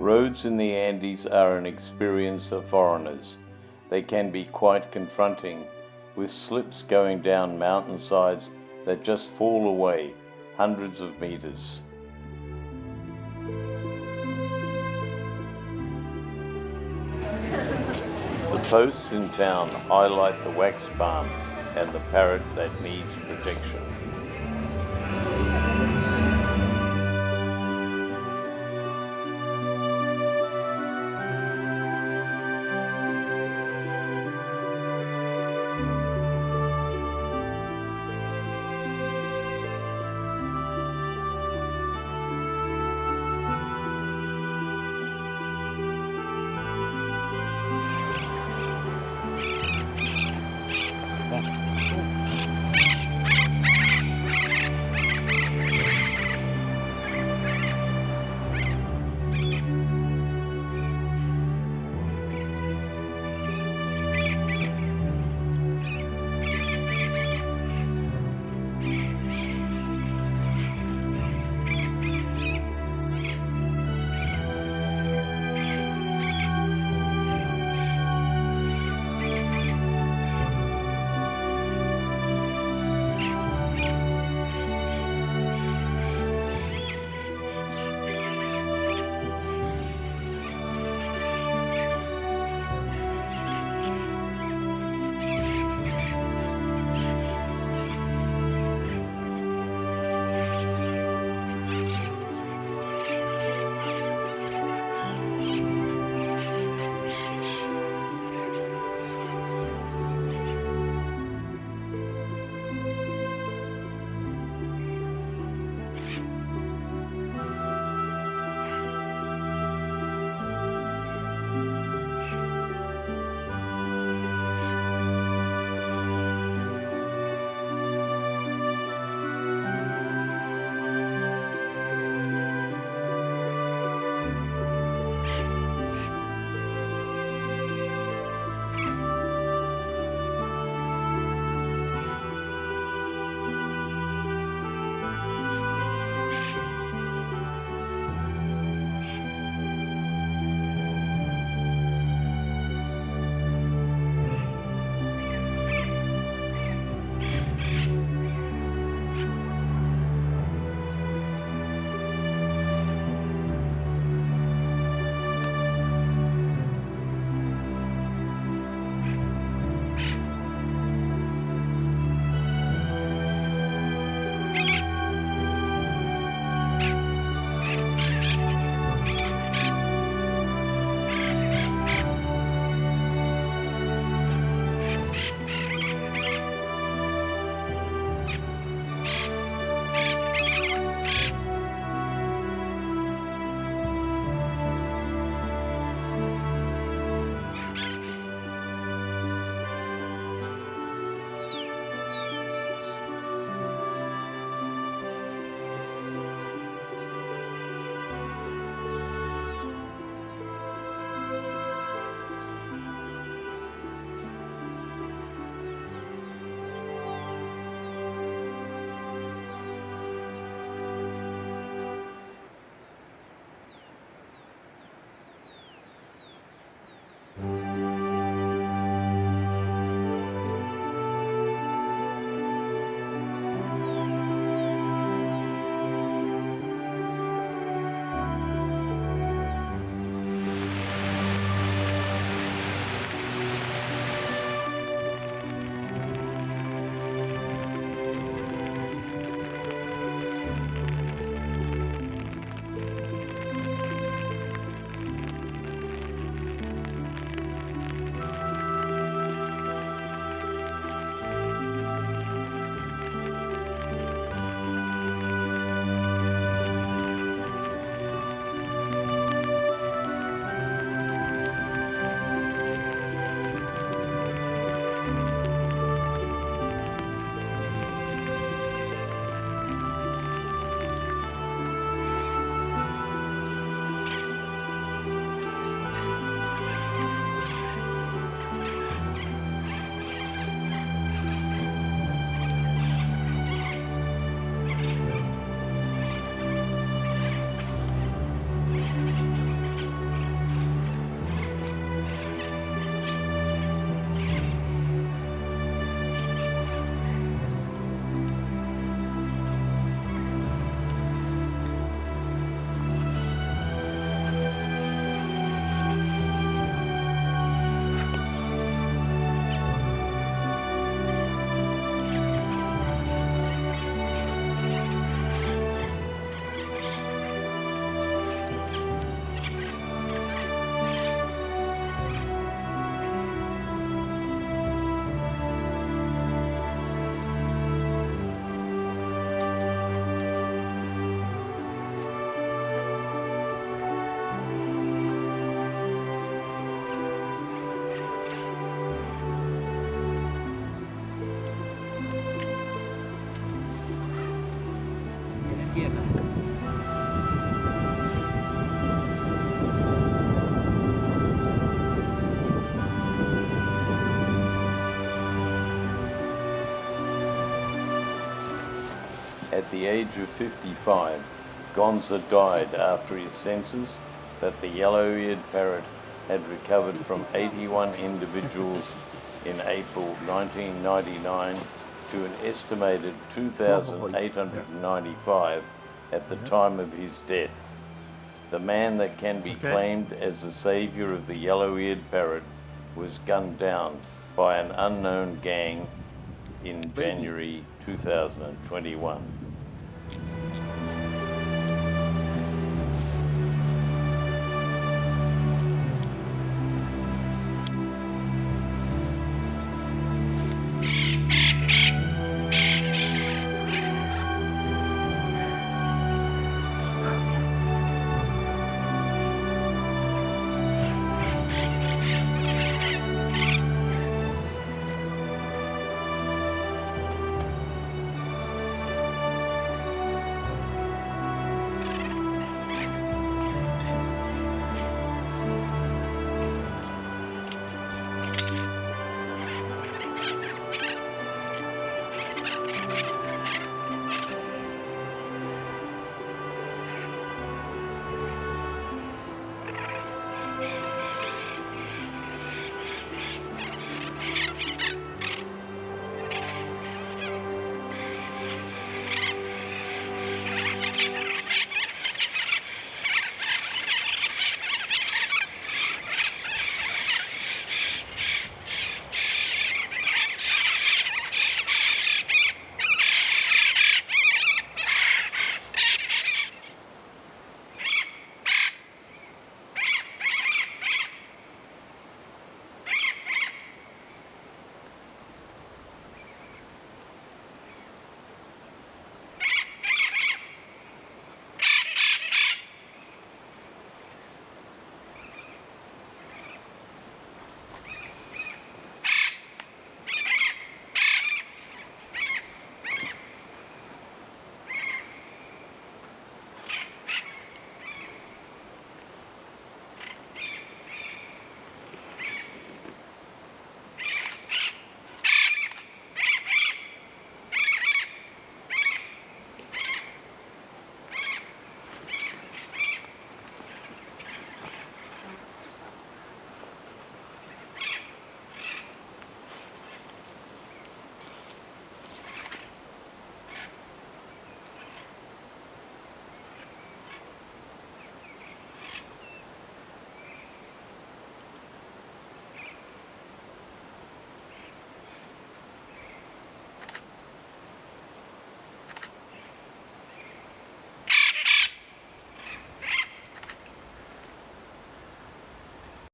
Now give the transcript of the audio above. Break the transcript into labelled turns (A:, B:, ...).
A: Roads in the Andes are an experience for foreigners. They can be quite confronting, with slips going down mountainsides that just fall away hundreds of meters. The posts in town highlight the wax palm and the parrot that needs protection. At the age of 55, Gonza died after his census that the yellow-eared parrot had recovered from 81 individuals in April 1999 to an estimated 2,895 at the time of his death. The man that can be claimed as the savior of the yellow-eared parrot was gunned down by an unknown gang in January 2021.